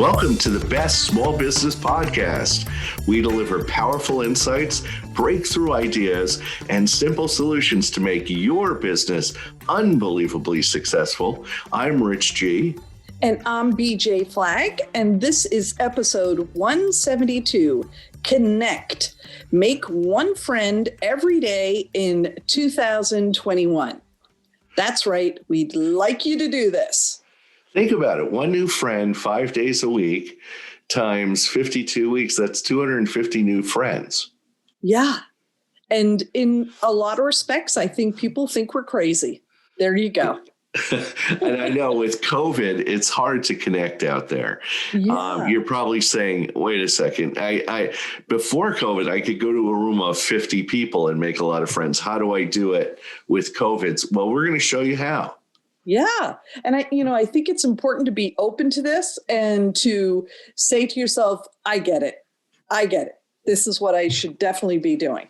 Welcome to the Best Small Business Podcast. We deliver powerful insights, breakthrough ideas, and simple solutions to make your business unbelievably successful. I'm Rich G. And I'm BJ Flagg, and this is episode 172, Connect. Make one friend every day in 2021. That's right. We'd like you to do this. Think about it. One new friend 5 days a week times 52 weeks. That's 250 new friends. Yeah. And in a lot of respects, I think people think we're crazy. There you go. And I know with COVID, it's hard to connect out there. Yeah. You're probably saying, wait a second, I before COVID, I could go to a room of 50 people and make a lot of friends. How do I do it with COVID? Well, we're going to show you how. Yeah. And I think it's important to be open to this and to say to yourself, I get it. I get it. This is what I should definitely be doing.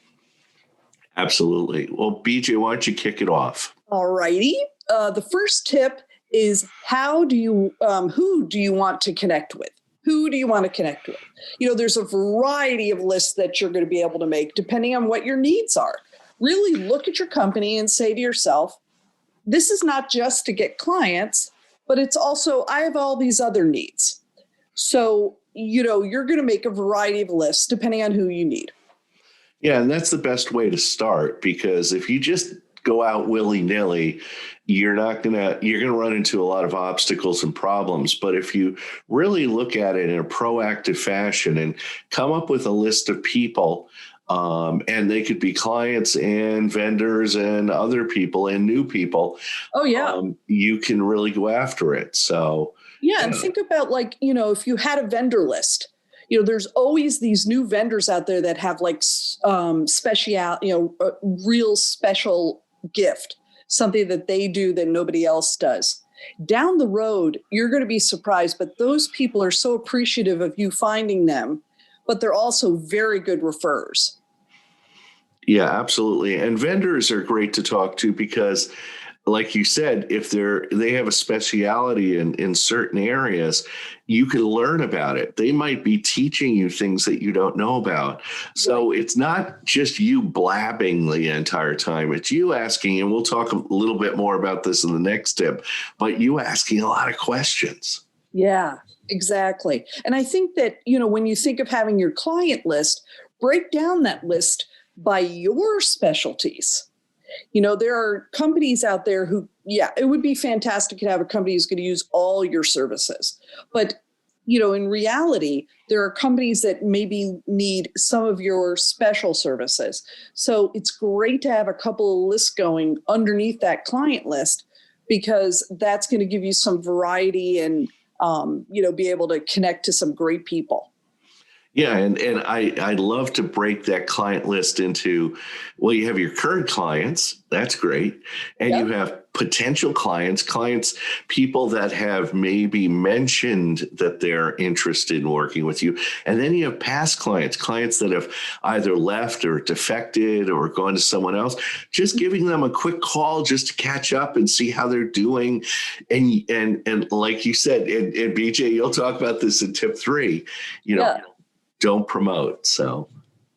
Absolutely. Well, BJ, why don't you kick it off? All righty. The first tip is who do you want to connect with? Who do you want to connect with? There's a variety of lists that you're going to be able to make depending on what your needs are. Really look at your company and say to yourself, this is not just to get clients, but it's also, I have all these other needs. So, you're going to make a variety of lists depending on who you need. Yeah, and that's the best way to start, because if you just go out willy-nilly, you're going to run into a lot of obstacles and problems. But if you really look at it in a proactive fashion and come up with a list of people, and they could be clients and vendors and other people and new people. Oh, yeah. You can really go after it. So, yeah. And think about if you had a vendor list, there's always these new vendors out there that have a real special gift, something that they do that nobody else does. Down the road, you're going to be surprised, but those people are so appreciative of you finding them, but they're also very good referrers. Yeah, absolutely. And vendors are great to talk to because, like you said, if they have a speciality in certain areas, you can learn about it. They might be teaching you things that you don't know about. So It's not just you blabbing the entire time. It's you asking, and we'll talk a little bit more about this in the next tip, but you asking a lot of questions. Yeah, exactly. And I think that, when you think of having your client list, break down that list by your specialties. There are companies out there who, it would be fantastic to have a company who's going to use all your services. But, in reality, there are companies that maybe need some of your special services. So it's great to have a couple of lists going underneath that client list, because that's going to give you some variety and, be able to connect to some great people. Yeah, and I'd love to break that client list into, well, you have your current clients, that's great. And You have potential clients, people that have maybe mentioned that they're interested in working with you. And then you have past clients that have either left or defected or gone to someone else, just giving them a quick call just to catch up and see how they're doing. And like you said, and BJ, you'll talk about this in tip 3, don't promote. So,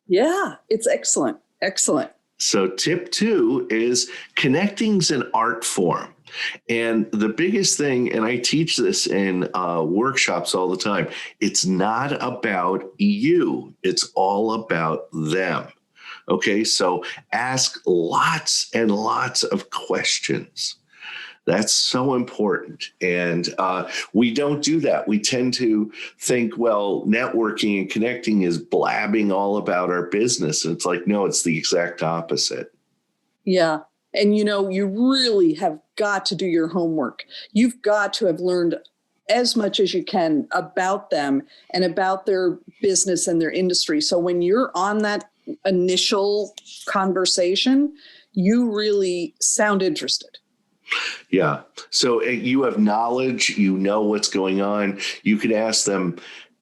yeah, it's excellent. Excellent. So tip 2 is connecting's an art form. And the biggest thing, and I teach this in workshops all the time, it's not about you. It's all about them. Okay, so ask lots and lots of questions. That's so important. And we don't do that. We tend to think, well, networking and connecting is blabbing all about our business. And it's like, no, it's the exact opposite. Yeah. And, you really have got to do your homework. You've got to have learned as much as you can about them and about their business and their industry. So when you're on that initial conversation, you really sound interested. Yeah. So you have knowledge, you know what's going on. You could ask them,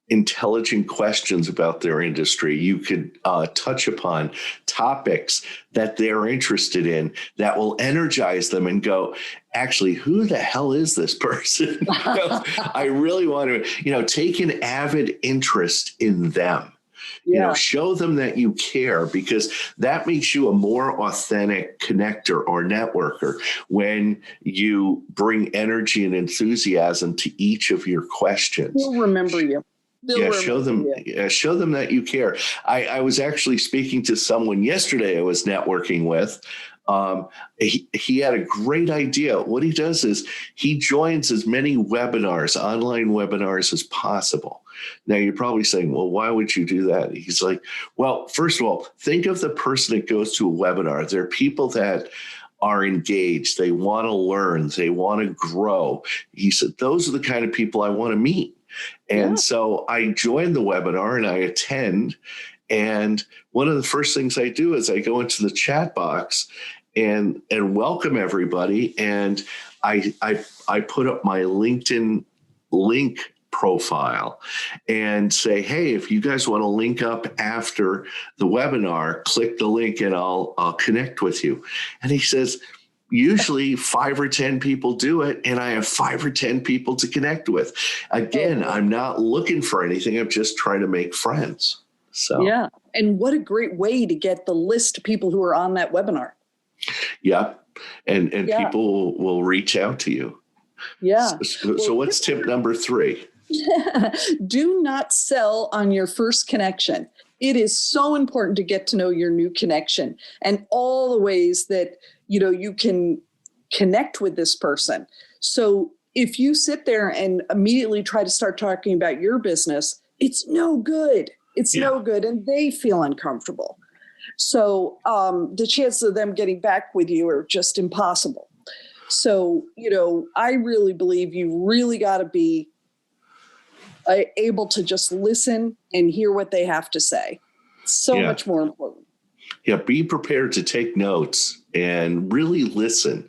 intelligent questions about their industry. You could touch upon topics that they're interested in that will energize them and go, actually, who the hell is this person? I really want to, take an avid interest in them. Show them that you care, because that makes you a more authentic connector or networker when you bring energy and enthusiasm to each of your questions. We'll remember you. Show them that you care. I was actually speaking to someone yesterday I was networking with. He had a great idea. What he does is he joins as many webinars, online webinars, as possible. Now, you're probably saying, well, why would you do that? He's like, well, first of all, think of the person that goes to a webinar. They're people that are engaged. They want to learn. They want to grow. He said, those are the kind of people I want to meet. And so I join the webinar and I attend. And one of the first things I do is I go into the chat box and welcome everybody. And I put up my LinkedIn link profile and say, hey, if you guys want to link up after the webinar, click the link and I'll connect with you. And he says, usually 5 or 10 people do it, and I have 5 or 10 people to connect with. Again, I'm not looking for anything. I'm just trying to make friends. So yeah. And what a great way to get the list of people who are on that webinar. Yeah. And people will reach out to you. Yeah. So what's tip number 3? Do not sell on your first connection. It is so important to get to know your new connection and all the ways that, you can connect with this person. So if you sit there and immediately try to start talking about your business, it's no good. It's no good. And they feel uncomfortable. So the chances of them getting back with you are just impossible. So, I really believe you really got to be able to just listen and hear what they have to say. So much more important. Yeah, be prepared to take notes and really listen.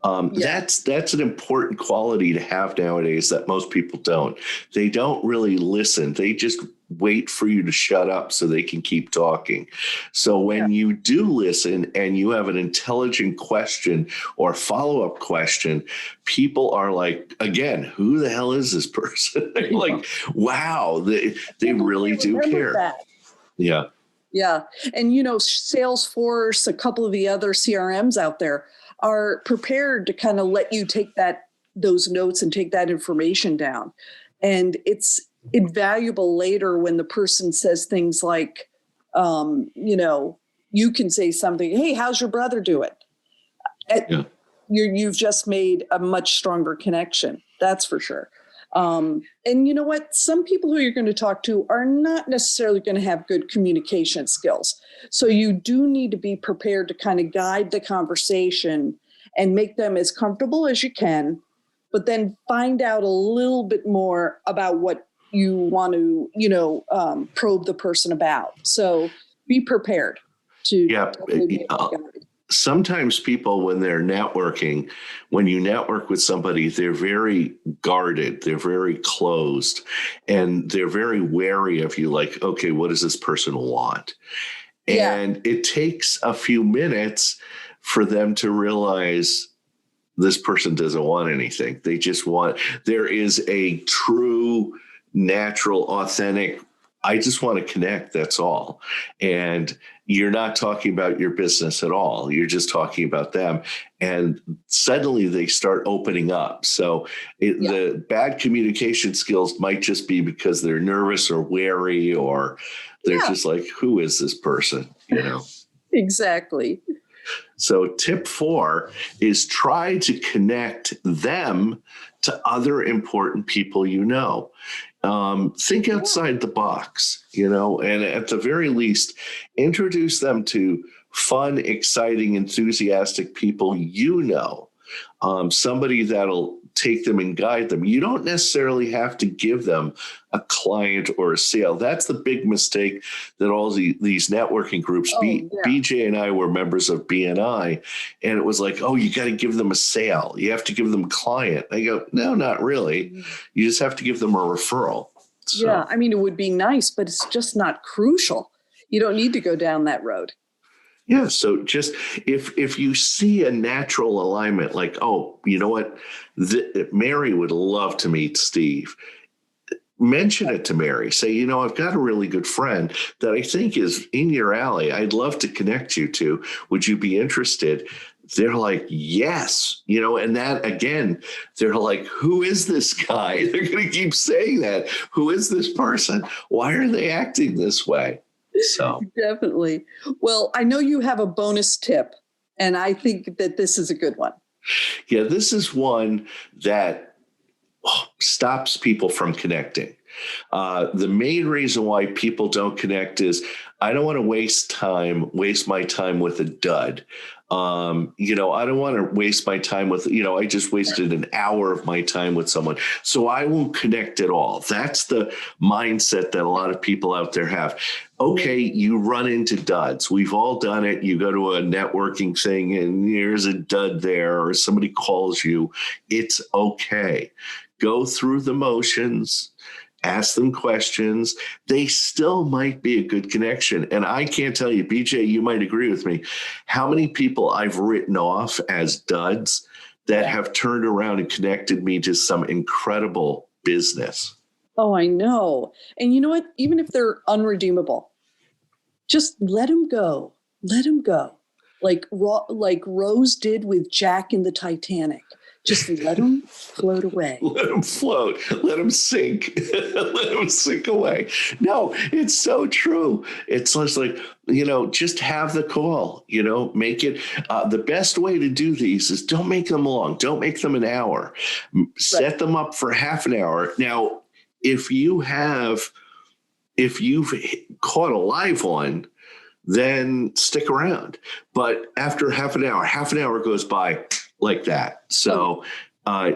That's an important quality to have nowadays that most people don't. They don't really listen. They just wait for you to shut up so they can keep talking. So when you do listen and you have an intelligent question or follow-up question, people are like, again, who the hell is this person? They're like, wow, they really do care. That. Yeah. Yeah. And, Salesforce, a couple of the other CRMs out there are prepared to kind of let you take those notes and take that information down. And it's invaluable later when the person says things like, you can say something, hey, how's your brother doing? You've just made a much stronger connection. That's for sure. And you know what? Some people who you're going to talk to are not necessarily going to have good communication skills. So you do need to be prepared to kind of guide the conversation and make them as comfortable as you can, but then find out a little bit more about what you want to, probe the person about. So be prepared to sometimes people, when they're networking, when you network with somebody, they're very guarded, they're very closed, and they're very wary of you. Like, okay, what does this person want? And it takes a few minutes for them to realize this person doesn't want anything. They just there is a true, natural, authentic, I just want to connect. That's all. And you're not talking about your business at all. You're just talking about them. And suddenly they start opening up. So the bad communication skills might just be because they're nervous or wary, or they're just like, who is this person? Exactly. So tip 4 is try to connect them to other important people think outside the box, and at the very least, introduce them to fun, exciting, enthusiastic people, somebody that'll take them and guide them. You don't necessarily have to give them a client or a sale. That's the big mistake that all these networking groups, BJ and I were members of BNI, and it was like, oh, you got to give them a sale. You have to give them a client. I go, no, not really. You just have to give them a referral. So. Yeah, I mean, it would be nice, but it's just not crucial. You don't need to go down that road. Yeah. So just if you see a natural alignment, like, oh, you know what, Mary would love to meet Steve. Mention it to Mary. Say, you know, I've got a really good friend that I think is in your alley. I'd love to connect you to. Would you be interested? They're like, yes, you know, and that again, they're like, who is this guy? They're going to keep saying that. Who is this person? Why are they acting this way? So Definitely. Well, I know you have a bonus tip, and I think that this is a good one. yeah, this is one that stops people from connecting. The main reason why people don't connect is I don't want to waste my time with a dud. You know, I don't want to waste my time with, you know, I just wasted an hour of my time with someone. So I won't connect at all. That's the mindset that a lot of people out there have. Okay, you run into duds. We've all done it. You go to a networking thing and there's a dud there, or somebody calls you. It's okay. Go through the motions, ask them questions. They still might be a good connection. And I can't tell you, BJ, you might agree with me, how many people I've written off as duds that have turned around and connected me to some incredible business. Oh, I know. And you know what? Even if they're unredeemable, just let them go. Let them go. Like Rose did with Jack in the Titanic. Just let them float away. Let them float. Let them sink. Let them sink away. No, it's so true. It's just like, you know, just have the call, you know, make it. The best way to do these is don't make them long. Don't make them an hour. Set them up for half an hour. Now, if you've caught a live one, then stick around. But after half an hour goes by like that. So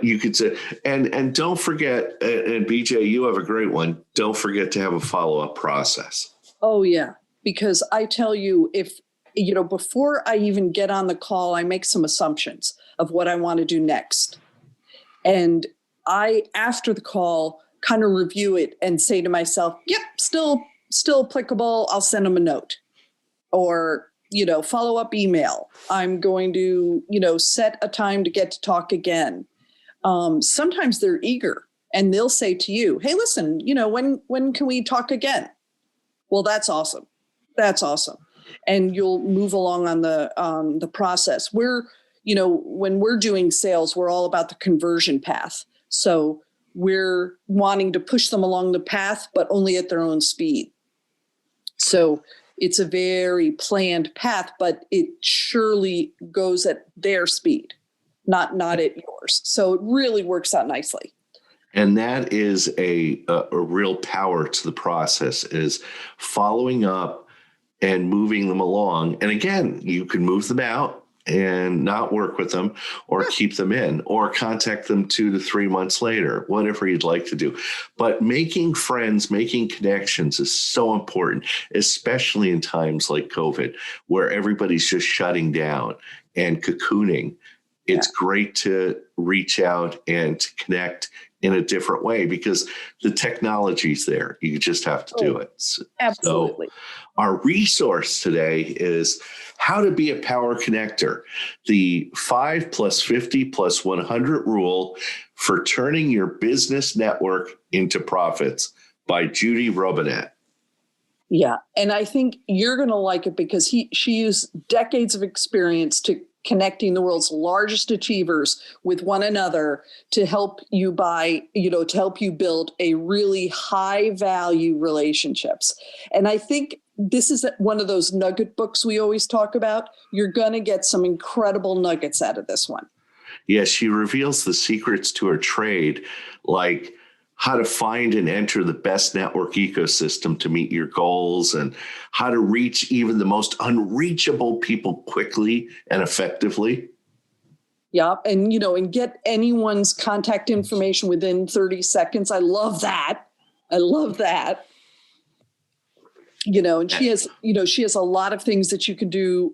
you could say, and don't forget, and BJ, you have a great one. Don't forget to have a follow-up process. Oh, yeah. Because I tell you, if, you know, before I even get on the call, I make some assumptions of what I want to do next. And after the call, kind of review it and say to myself, yep, still applicable. I'll send them a note. Or, you know, follow-up email. I'm going to, you know, set a time to get to talk again. Sometimes they're eager and they'll say to you, hey, listen, you know, when can we talk again? Well, that's awesome. That's awesome. And you'll move along on the process. You know, when we're doing sales, we're all about the conversion path. So we're wanting to push them along the path, but only at their own speed. So it's a very planned path, but it surely goes at their speed, not at yours. So it really works out nicely. And that is a real power to the process, is following up and moving them along. And again, you can move them out and not work with them, or keep them in, or contact them 2 to 3 months later, whatever you'd like to do. But making friends, making connections is so important, especially in times like COVID, where everybody's just shutting down and cocooning. It's great to reach out and to connect in a different way, because the technology's there. You just have to do it. Absolutely. So our resource today is how to be a power connector, the 5 + 50 + 100 rule for turning your business network into profits, by Judy Robinett. Yeah. And I think you're going to like it, because she used decades of experience to connecting the world's largest achievers with one another to help you to help you build a really high value relationships. And I think this is one of those nugget books we always talk about. You're going to get some incredible nuggets out of this one. Yes, she reveals the secrets to her trade, like how to find and enter the best network ecosystem to meet your goals, and how to reach even the most unreachable people quickly and effectively. Yeah. And, you know, and get anyone's contact information within 30 seconds. I love that. You know, and she has a lot of things that you can do.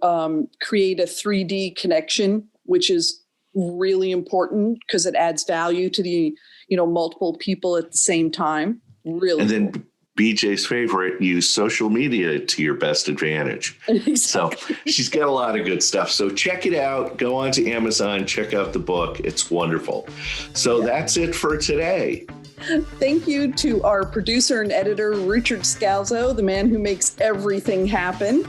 Create a 3D connection, which is really important because it adds value to the, multiple people at the same time. Really. And then BJ's favorite, use social media to your best advantage. Exactly. So she's got a lot of good stuff. So check it out. Go on to Amazon, check out the book. It's wonderful. So that's it for today. Thank you to our producer and editor, Richard Scalzo, the man who makes everything happen.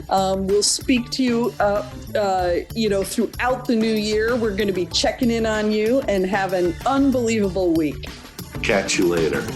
We'll speak to you, throughout the new year. We're going to be checking in on you and have an unbelievable week. Catch you later.